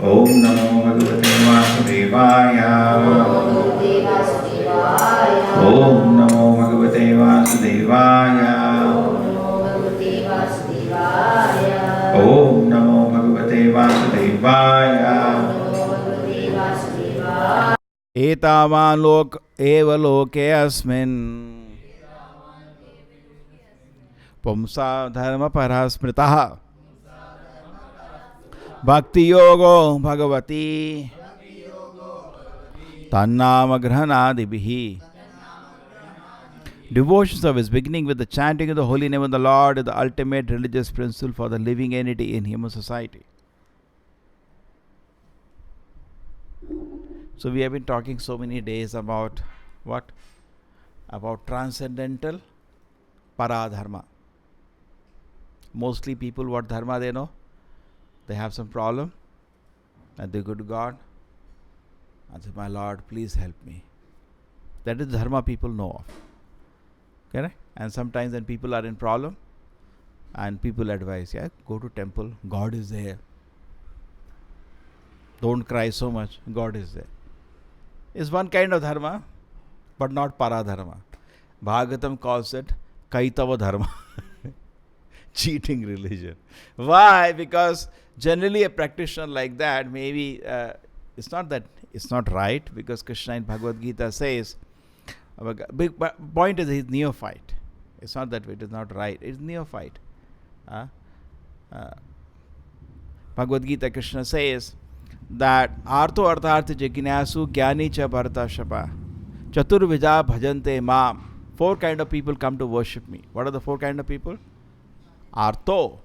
Om Namo Bhagavate Vasudevaya. Om Namo Bhagavate Vasudevaya. Om Namo Bhagavate Vasudevaya. etāvān loke eva loke smin puṁsāṁ dharma paraḥ smṛtaḥ bhakti-yogo bhagavati tan-nāma-grahaṇādibhiḥ. Devotion service beginning with the chanting of the holy name of the Lord is the ultimate religious principle for the living entity in human society. So we have been talking so many days about what? About transcendental paraḥ. Mostly people, what dharma they know? They have some problem and they go to God and say, my Lord, please help me. That is dharma people know of. Correct? And sometimes when people are in problem and people advise, go to temple, God is there. Don't cry so much, God is there. It's one kind of dharma, but not paraḥ. Bhagavatam calls it kaitava dharma. Cheating religion. Why? Because generally a practitioner like that, maybe it's not that it's not right, because Krishna in Bhagavad Gita says, big point is he's neophyte. It's not that it is not right, it's neophyte. Bhagavad Gita, Krishna says that artho arthartha jignasu jnani cha bharata shapa chaturvija bhajante mam. 4 kind of people come to worship me. What are the 4 kind of people? Artho,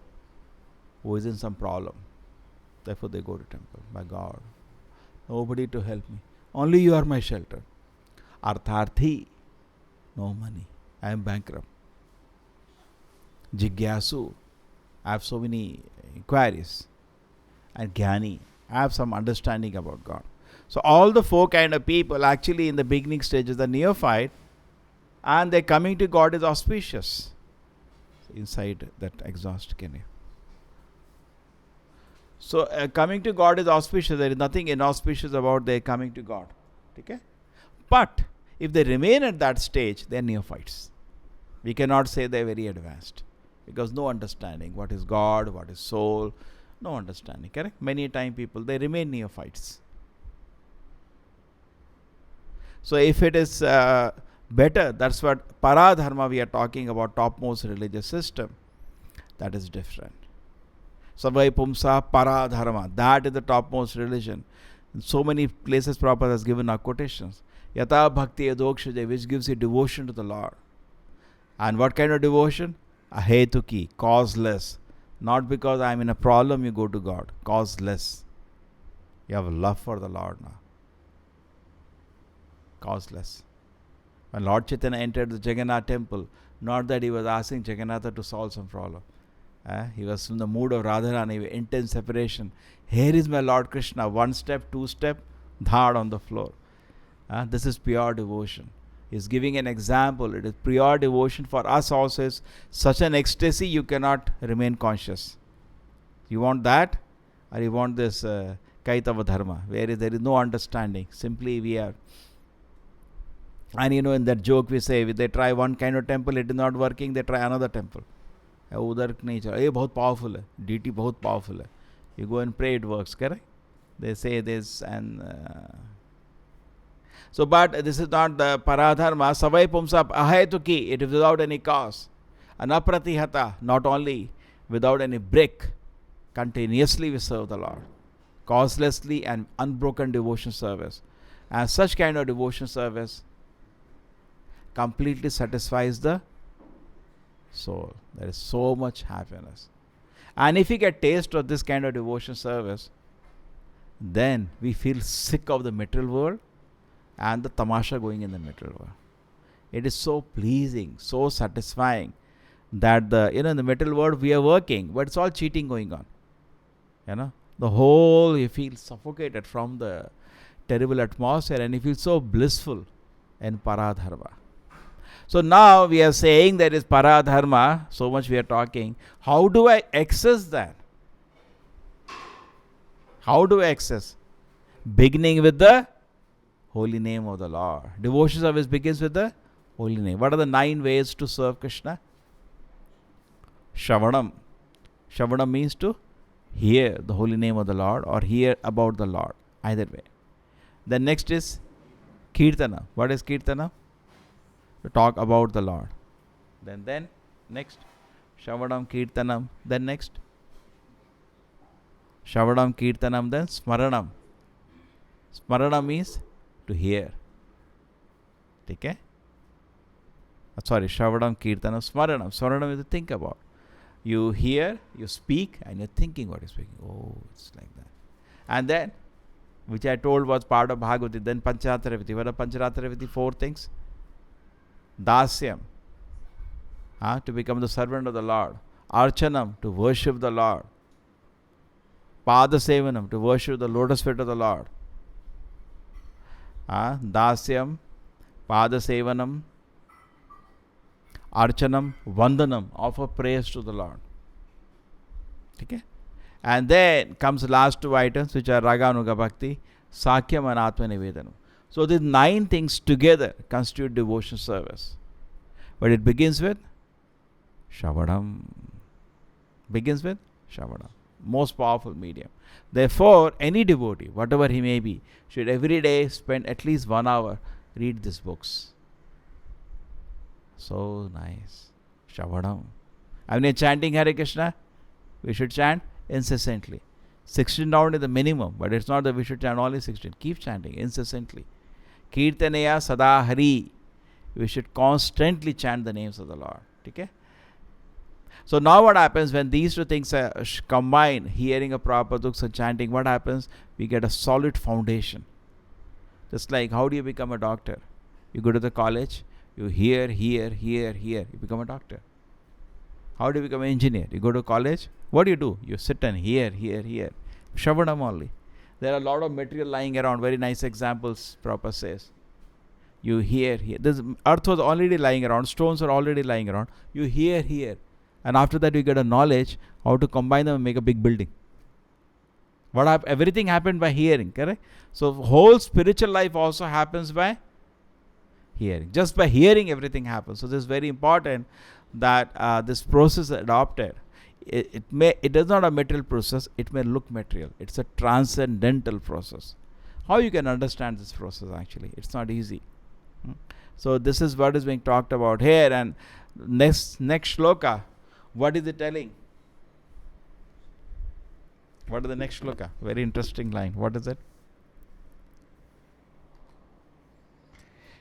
who is in some problem, therefore they go to temple. My God, nobody to help me, only you are my shelter. Artharthi, no money, I am bankrupt. Jigyasu, I have so many inquiries. And Jnani, I have some understanding about God. So all the 4 kind of people actually in the beginning stages are neophyte, and their coming to God is auspicious. Inside that exhaust cave. So coming to God is auspicious. There is nothing inauspicious about their coming to God. Okay? But if they remain at that stage, they are neophytes. We cannot say they are very advanced, because no understanding. What is God? What is soul? No understanding. Correct? Many times people, they remain neophytes. So if it is better, that's what paraḥ we are talking about, topmost religious system. That is different. Savai puṁsāṁ paraḥ, that is the topmost religion. In so many places Prabhupada has given our quotations. Yata bhakti yadokshaja, which gives you devotion to the Lord. And what kind of devotion? Ahetuki, causeless. Not because I am in a problem you go to God. Causeless. You have a love for the Lord now. Causeless. When Lord Chaitanya entered the Jagannath temple, not that he was asking Jagannatha to solve some problem. He was in the mood of Radharani, intense separation. Here is my Lord Krishna, 1 step, 2 step, dhad on the floor. This is pure devotion. He is giving an example. It is pure devotion. For us also is such an ecstasy you cannot remain conscious. You want that, or you want this kaitava dharma, where there is no understanding. Simply we are And in that joke we say, if they try one kind of temple, it is not working, they try another temple. उधर नहीं चला, ये बहुत powerful है, DT बहुत powerful है, you go and pray, it works, correct? They say this and so, but this is not the paradharma. Savai puṁsāṁ ahetuki, it is without any cause. Anapratihata, not only without any break, continuously we serve the Lord, causelessly and unbroken devotion service. And such kind of devotion service completely satisfies the soul. There is so much happiness. And if we get taste of this kind of devotion service, then we feel sick of the material world and the tamasha going in the material world. It is so pleasing, so satisfying that in the material world we are working, but it's all cheating going on. The whole, you feel suffocated from the terrible atmosphere, and you feel so blissful in paradharma. So now we are saying that is paradharma, so much we are talking. How do I access that? How do I access? Beginning with the holy name of the Lord. Devotion service begins with the holy name. What are the 9 ways to serve Krishna? Shravanam. Shravanam means to hear the holy name of the Lord or hear about the Lord. Either way. Then next is Kirtana. What is Kirtana? To talk about the Lord. Then next Shravanam, Kirtanam. Then next Shravanam, Kirtanam. Then Smaranam. Smaranam means to hear. Okay? Sorry, Shravanam, Kirtanam, Smaranam. Smaranam is to think about. You hear, you speak, and you're thinking what you're speaking. Oh, it's like that. And then, which I told was part of Bhagavati, then Pancharatravidhi. What are Pancharatravidhi? 4 things. Dasyam, to become the servant of the Lord. Archanam, to worship the Lord. Padasevanam, to worship the lotus feet of the Lord. Dasyam, Padasevanam, Archanam, Vandanam, offer praise to the Lord. Okay? And then comes the last 2 items, which are Raganuga Bhakti, Sakyam and Atma Nivedanam. So these 9 things together constitute devotion service. But it begins with Shravanam. Begins with Shravanam. Most powerful medium. Therefore, any devotee, whatever he may be, should every day spend at least 1 hour read these books. So nice. Shravanam. And when you're chanting Hare Krishna, we should chant incessantly. 16 rounds is the minimum, but it's not that we should chant only 16. Keep chanting incessantly. Kirtanaya Sada Hari. We should constantly chant the names of the Lord. Okay? So now what happens when these 2 things are combined, hearing a proper books and chanting, what happens? We get a solid foundation. Just like how do you become a doctor? You go to the college, you hear, you become a doctor. How do you become an engineer? You go to college, what do? You sit and hear. Shravanam only. There are a lot of material lying around. Very nice examples, Prabhupada says. You hear. This earth was already lying around. Stones are already lying around. You hear. And after that, you get a knowledge how to combine them and make a big building. Everything happened by hearing, correct? So whole spiritual life also happens by hearing. Just by hearing, everything happens. So this is very important that this process adopted. It is not a material process. It may look material. It's a transcendental process. How you can understand this process actually? It's not easy. So this is what is being talked about here. And next shloka, what is it telling? What is the next shloka? Very interesting line. What is it?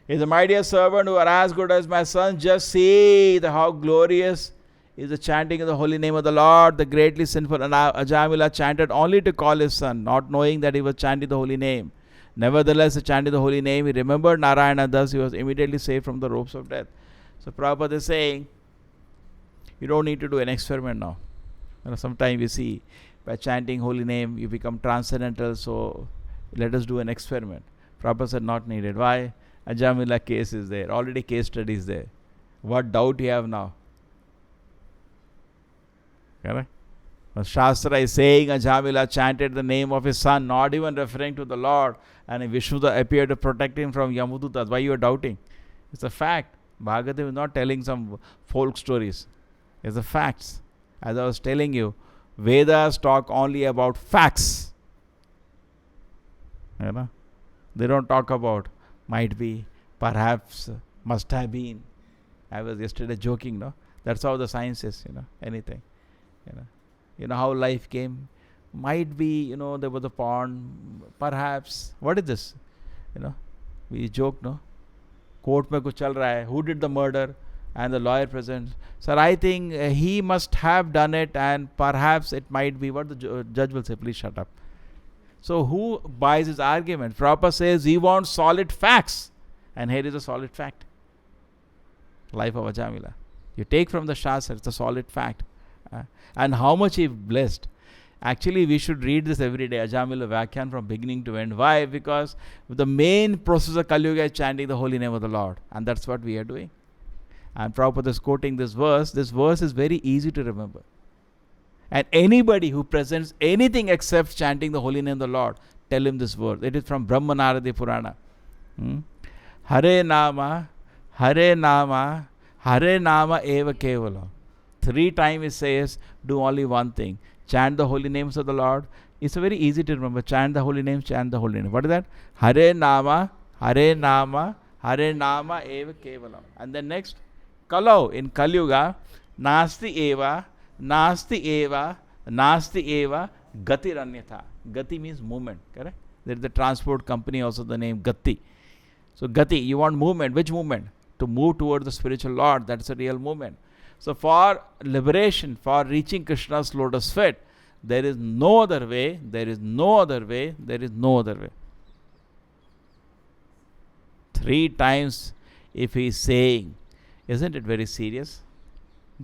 Is a my dear servant who are as good as my son. Just see how glorious is the chanting of the holy name of the Lord. The greatly sinful Ajamila chanted only to call his son, not knowing that he was chanting the holy name. Nevertheless, he chanted the holy name. He remembered Narayana, thus he was immediately saved from the ropes of death. So Prabhupada is saying, you don't need to do an experiment now. Sometimes we see by chanting holy name, you become transcendental. So let us do an experiment. Prabhupada said, not needed. Why? Ajamila case is there. Already case study is there. What doubt you have now? Correct? Shastra is saying Ajamila chanted the name of his son, not even referring to the Lord, and Vishnu appeared to protect him from Yamudutas. Why you are doubting? It's a fact. Bhagavatam is not telling some folk stories. It's the facts. As I was telling you, Vedas talk only about facts. You know? They don't talk about might be, perhaps, must have been. I was yesterday joking, no? That's how the science is, anything. You know how life came. Might be, there was a pond, perhaps. What is this? We joke, no? Court mein kuch chal raha hai. Who did the murder? And the lawyer presents. Sir, I think he must have done it, and perhaps it might be. What the judge will say, please shut up. So who buys his argument? Prabhupada says he wants solid facts. And here is a solid fact. Life of Ajamila. You take from the Shastra, it's a solid fact. And how much he blessed. Actually, we should read this every day, Ajamila Vyakhyan from beginning to end. Why? Because the main process of Kali Yuga is chanting the holy name of the Lord. And that's what we are doing. And Prabhupada is quoting this verse. This verse is very easy to remember. And anybody who presents anything except chanting the holy name of the Lord, tell him this verse. It is from Brahma Naradi Purana. Hare Nama, Hare Nama, Hare Nama Eva Kevala. 3 times it says, do only one thing. Chant the holy names of the Lord. It's very easy to remember. Chant the holy names, chant the holy name. What is that? Hare Nama, Hare Nama, Hare Nama Eva Kevala. And then next, Kalau in Kali Yuga, Nasti Eva, Nasti Eva, Nasti Eva, Gati Ranyatha. Gati means movement, correct? There is the transport company also the name Gati. So Gati, you want movement. Which movement? To move towards the spiritual Lord. That's a real movement. So for liberation, for reaching Krishna's lotus feet, there is no other way, there is no other way, there is no other way. 3 times if he is saying, isn't it very serious?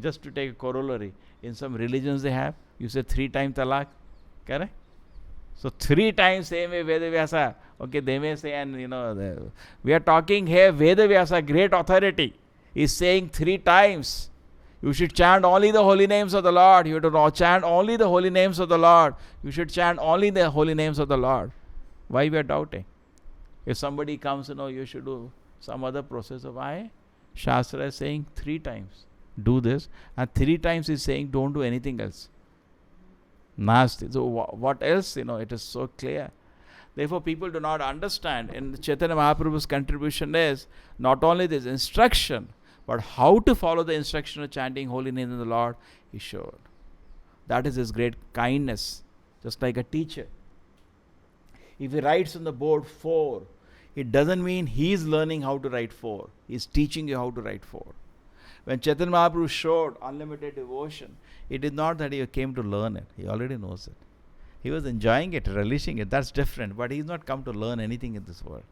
Just to take a corollary, in some religions they have, you say 3 times talaq, correct? So 3 times same way Veda Vyasa. Okay, they may say, and we are talking here, Veda Vyasa, great authority, is saying 3 times. You should chant only the holy names of the Lord. You have to chant only the holy names of the Lord. You should chant only the holy names of the Lord. Why we are doubting? If somebody comes, you should do some other process of why? Shastra is saying 3 times. Do this. And 3 times is saying don't do anything else. Nasti. So what else? It is so clear. Therefore, people do not understand. And Chaitanya Mahaprabhu's contribution is not only this instruction, but how to follow the instruction of chanting holy name of the Lord is showed. That is his great kindness. Just like a teacher. If he writes on the board 4, it doesn't mean he is learning how to write 4. He is teaching you how to write 4. When Chaitanya Mahaprabhu showed unlimited devotion, it is not that he came to learn it. He already knows it. He was enjoying it, relishing it. That's different. But he is not come to learn anything in this world.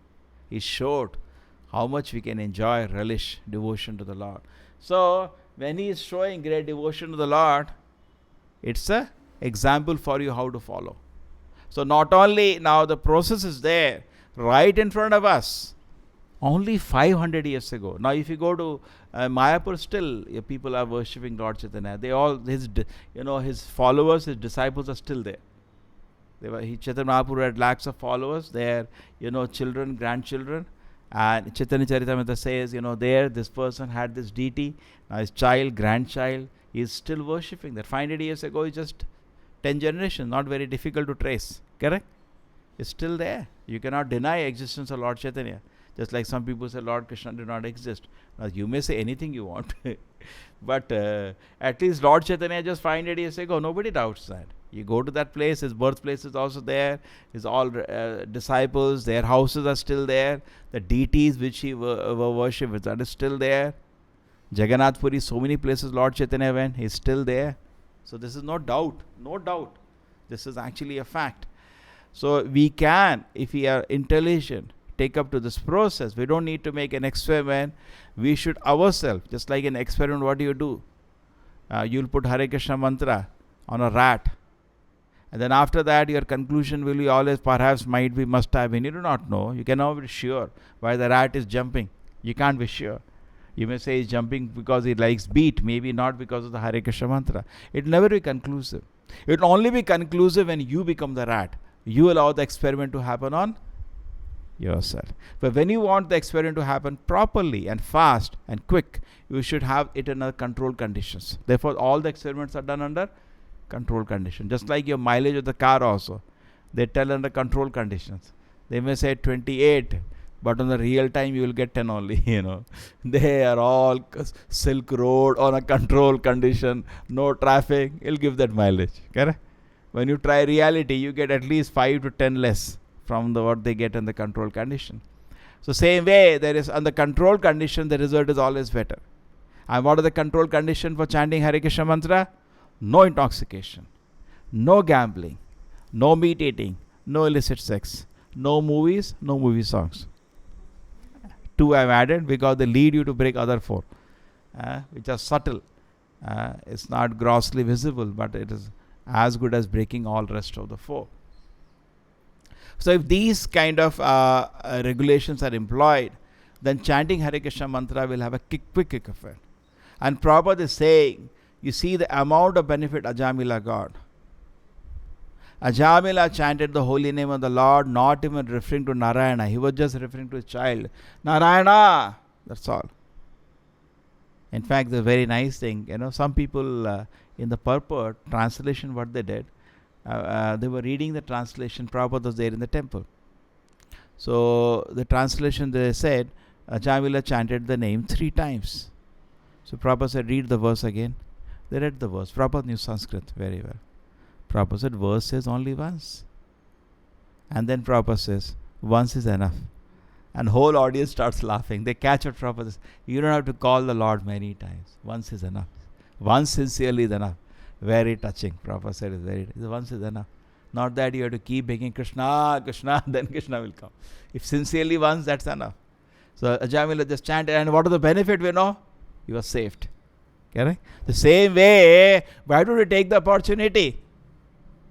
He showed how much we can enjoy, relish devotion to the Lord. So, when he is showing great devotion to the Lord, it's an example for you how to follow. So, not only now the process is there, right in front of us, only 500 years ago. Now, if you go to Mayapur, still people are worshipping Lord Chaitanya. They all, his followers, his disciples are still there. Chaitanya Mahaprabhu had lakhs of followers, their, children, grandchildren. And Chaitanya Charitamrita says, there this person had this deity, now his child, grandchild, he is still worshipping that. 500 years ago, it's just 10 generations, not very difficult to trace, correct? It's still there. You cannot deny existence of Lord Chaitanya. Just like some people say Lord Krishna did not exist. Now you may say anything you want, but at least Lord Chaitanya just 500 years ago, nobody doubts that. You go to that place, his birthplace is also there, his all disciples, their houses are still there, the deities which he were worshipped, that is still there. Jagannath Puri, so many places Lord Chaitanya went, he is still there. So this is no doubt, no doubt. This is actually a fact. So we can, if we are intelligent, take up to this process. We don't need to make an experiment. We should ourselves, just like an experiment, what do? You'll put Hare Krishna mantra on a rat. And then after that, your conclusion will be always perhaps, might be, must have been. You do not know. You cannot be sure why the rat is jumping. You can't be sure. You may say he's jumping because he likes beat, maybe not because of the Hare Krishna mantra. It will never be conclusive. It will only be conclusive when you become the rat. You allow the experiment to happen on yourself. But when you want the experiment to happen properly and fast and quick, you should have it in a controlled conditions. Therefore, all the experiments are done under controlled conditions. Just like your mileage of the car also, they tell under controlled conditions. They may say 28, but on the real time you will get 10 only. They are all Silk Road on a controlled condition, no traffic. It'll give that mileage. Correct? When you try reality, you get at least 5 to 10 less from what they get in the controlled condition. So same way, there is on the controlled condition, the result is always better. And what are the controlled condition for chanting Hare Krishna mantra? No intoxication, no gambling, no meat eating, no illicit sex, no movies, no movie songs. 2 I've added because they lead you to break other 4, which are subtle. It's not grossly visible, but it is as good as breaking all rest of the 4. So if these kind of regulations are employed, then chanting Hare Krishna mantra will have a quick effect. And Prabhupada is saying, you see the amount of benefit Ajamila got. Ajamila chanted the holy name of the Lord, not even referring to Narayana. He was just referring to his child. Narayana! That's all. In fact, the very nice thing, some people in the purport translation, what they did, they were reading the translation. Prabhupada was there in the temple. So the translation, they said, Ajamila chanted the name 3 times. So Prabhupada said, read the verse again. They read the verse. Prabhupada knew Sanskrit very well. Prabhupada said, verse says only once. And then Prabhupada says, once is enough. And whole audience starts laughing. They catch what Prabhupada says. You don't have to call the Lord many times. Once is enough. Once sincerely is enough. Very touching. Prabhupada said, once is enough. Not that you have to keep begging Krishna, Krishna, then Krishna will come. If sincerely once, that's enough. So Ajamila just chanted, and what is the benefit we know? You are saved. Correct? The same way, why don't you take the opportunity?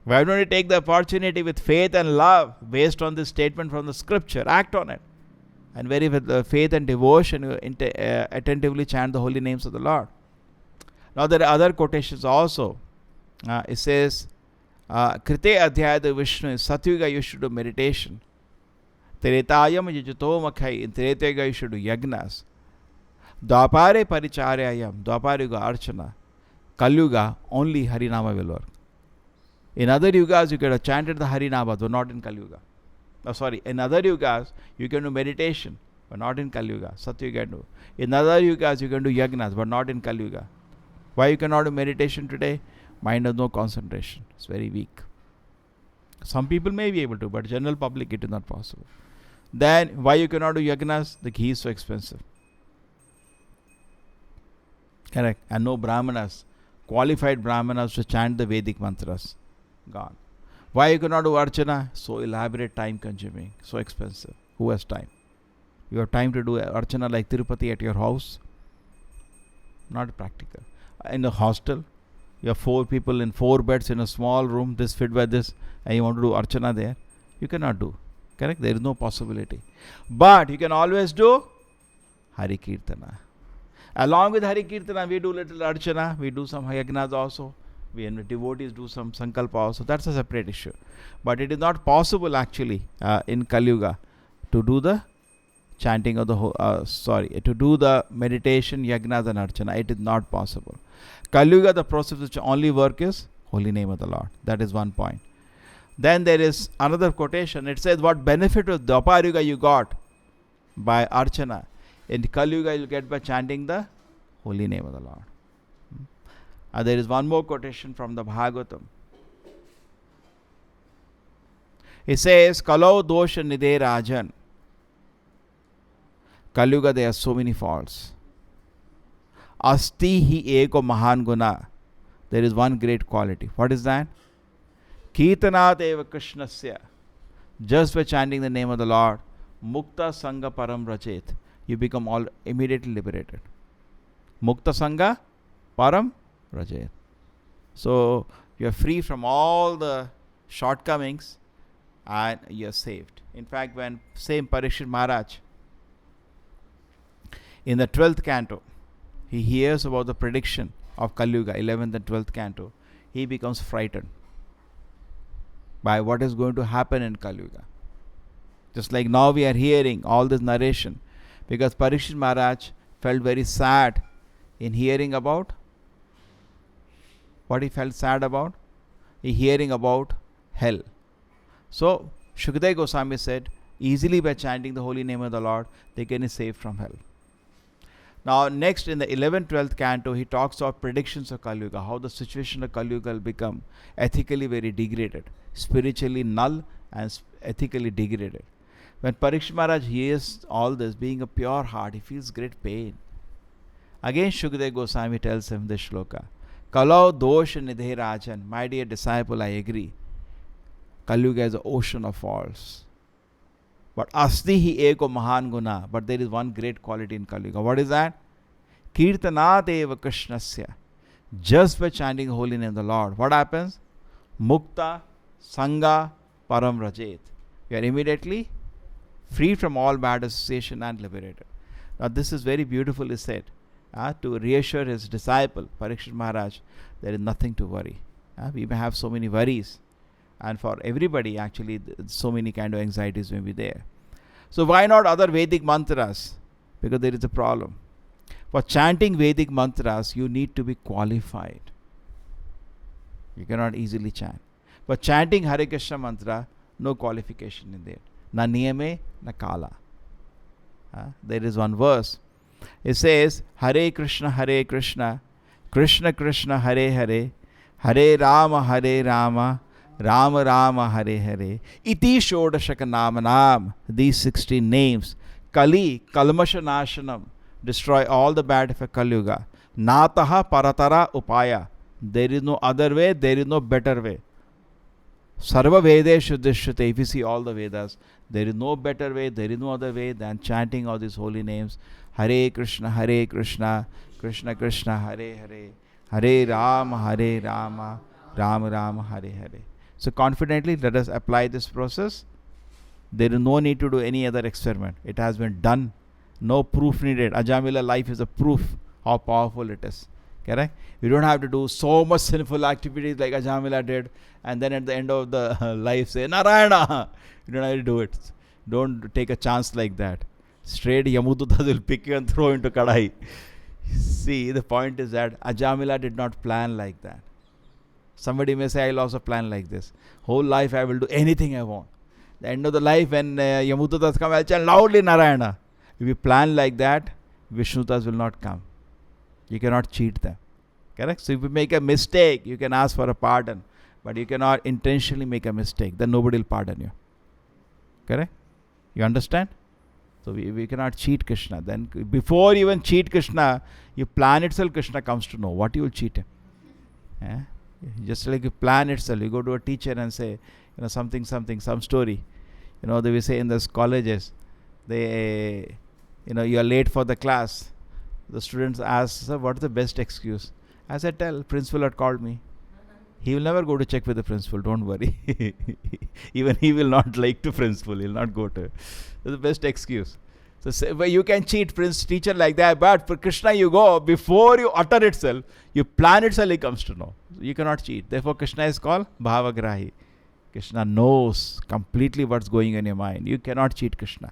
Why don't you take the opportunity with faith and love based on this statement from the scripture? Act on it. And with faith and devotion, you attentively chant the holy names of the Lord. Now there are other quotations also. It says, Krite adhyaya Vishnu, Satyuga you should do meditation. Teretayam yajito makhai, in Teretayuga you should do yagnas. Dvapare paricharyayam, Dvapara yuga archana. Kalyuga, only Harinama will work. In other yugas, you could have chanted the Harinama, but not in Kalyuga. In other yugas, you can do meditation, but not in Kalyuga. Satyuga can do. In other yugas, you can do yagnas, but not in Kalyuga. Why you cannot do meditation today? Mind has no concentration. It's very weak. Some people may be able to, but general public it is not possible. Then, why you cannot do yagnas? The ghee is so expensive. Correct. And no brahmanas, qualified brahmanas to chant the Vedic mantras. Gone. Why you cannot do archana? So elaborate, time consuming, so expensive. Who has time? You have time to do archana like Tirupati at your house? Not practical. In a hostel, you have 4 people in 4 beds in a small room, this fit by this, and you want to do archana there. You cannot do. Correct? There is no possibility. But you can always do Hari Kirtana. Along with Hari Kirtana, we do little archana, we do some yagnas also. We and devotees do some sankalpa also. That's a separate issue. But it is not possible actually in Kali Yuga to do the chanting of the to do the meditation, yagnas and archana. It is not possible. Kali Yuga, the process which only work is holy name of the Lord. That is one point. Then there is another quotation. It says, what benefit of Dvapara Yuga you got by archana, in Kali Yuga you get by chanting the holy name of the Lord. There is one more quotation from the Bhagavatam. It says, Kalau dosha nide rajan. Kali Yuga, there are so many faults. Asti hi eko mahan guna. There is one great quality. What is that? Kirtanat eva krishnasya. Just by chanting the name of the Lord, mukta sangha param rachet. You become all immediately liberated. Mukta sangha param rachet. So you are free from all the shortcomings and you are saved. In fact, when same Parikshit Maharaj, in the 12th canto, he hears about the prediction of Kali Yuga, 11th and 12th canto, he becomes frightened by what is going to happen in Kali Yuga. Just like now we are hearing all this narration, because Parikshit Maharaj felt very sad in hearing about what he felt sad about. He hearing about hell. So Shukadeva Goswami said, easily by chanting the holy name of the Lord, they can be saved from hell. Now next in the 11th, 12th canto, he talks about predictions of Kali Yuga, how the situation of Kali Yuga will become ethically very degraded, spiritually null and ethically degraded. When Parikshit Maharaj hears all this, being a pure heart, he feels great pain. Again Shukadeva Goswami tells him this shloka, Kalau dosh nidhe rajan, my dear disciple, I agree. Kali Yuga is an ocean of faults. But asti hi eko mahan guna, but there is one great quality in Kali Yuga. What is that? Kirtanat eva krishnasya. Just by chanting the holy name of the Lord, what happens? Mukta sangha param rajet. You are immediately free from all bad association and liberated. Now this is very beautifully said, to reassure his disciple Parikshit Maharaj, there is nothing to worry. We may have so many worries, and for everybody actually so many kind of anxieties may be there. So why not other Vedic mantras? Because there is a problem. For chanting Vedic mantras, you need to be qualified. You cannot easily chant. For chanting Hare Krishna mantra, no qualification in there. Na niyame, na kala. There is one verse. It says, Hare Krishna, Krishna Krishna, Hare Hare, Hare Rama, Rama Rama, Hare Hare. Iti Shodashaka Namanam. These 16 names. Kali, Kalmasha Nashanam. Destroy all the bad of Kali Yuga. Nataha Paratara Upaya. There is no other way, there is no better way. Sarva Vede Shuddhishrute. If you see all the Vedas, there is no better way, there is no other way than chanting all these holy names. Hare Krishna, Krishna Krishna, Hare Hare, Hare Rama, Rama Rama, Hare Hare. So confidently let us apply this process. There is no need to do any other experiment. It has been done. No proof needed. Ajamila life is a proof how powerful it is. Correct? You don't have to do so much sinful activities like Ajamila did, and then at the end of the life say, Narayana! You don't have to do it. Don't take a chance like that. Straight Yamudutas will pick you and throw into Kadai. See, the point is that Ajamila did not plan like that. Somebody may say, I'll also plan like this. Whole life I will do anything I want. The end of the life when Yamudutas come, I'll chant loudly Narayana. If you plan like that, Vishnutas will not come. You cannot cheat them. Correct? So if you make a mistake, you can ask for a pardon. But you cannot intentionally make a mistake. Then nobody will pardon you. Correct? You understand? So we cannot cheat Krishna. Then before you even cheat Krishna, you plan itself, Krishna comes to know what you will cheat him. Just like you plan itself, you go to a teacher and say, something, some story. They will say in those colleges, they, you are late for the class. The students ask, sir, what is the best excuse? I said, tell, principal had called me. He will never go to check with the principal, don't worry. Even he will not like to principal, he will not go to. That's the best excuse. So well, you can cheat teacher like that, but for Krishna you go, before you utter itself, you plan itself, he comes to know. You cannot cheat. Therefore Krishna is called bhavagrahi. Krishna knows completely what's going on in your mind. You cannot cheat Krishna.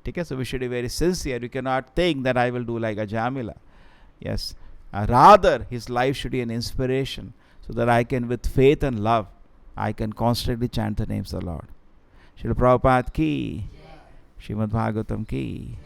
Okay? So we should be very sincere. You cannot think that I will do like Ajamila. Yes. Rather, his life should be an inspiration, so that I can, with faith and love, I can constantly chant the names of the Lord. Srila Prabhupada ki, Srimad-Bhagavatam ki.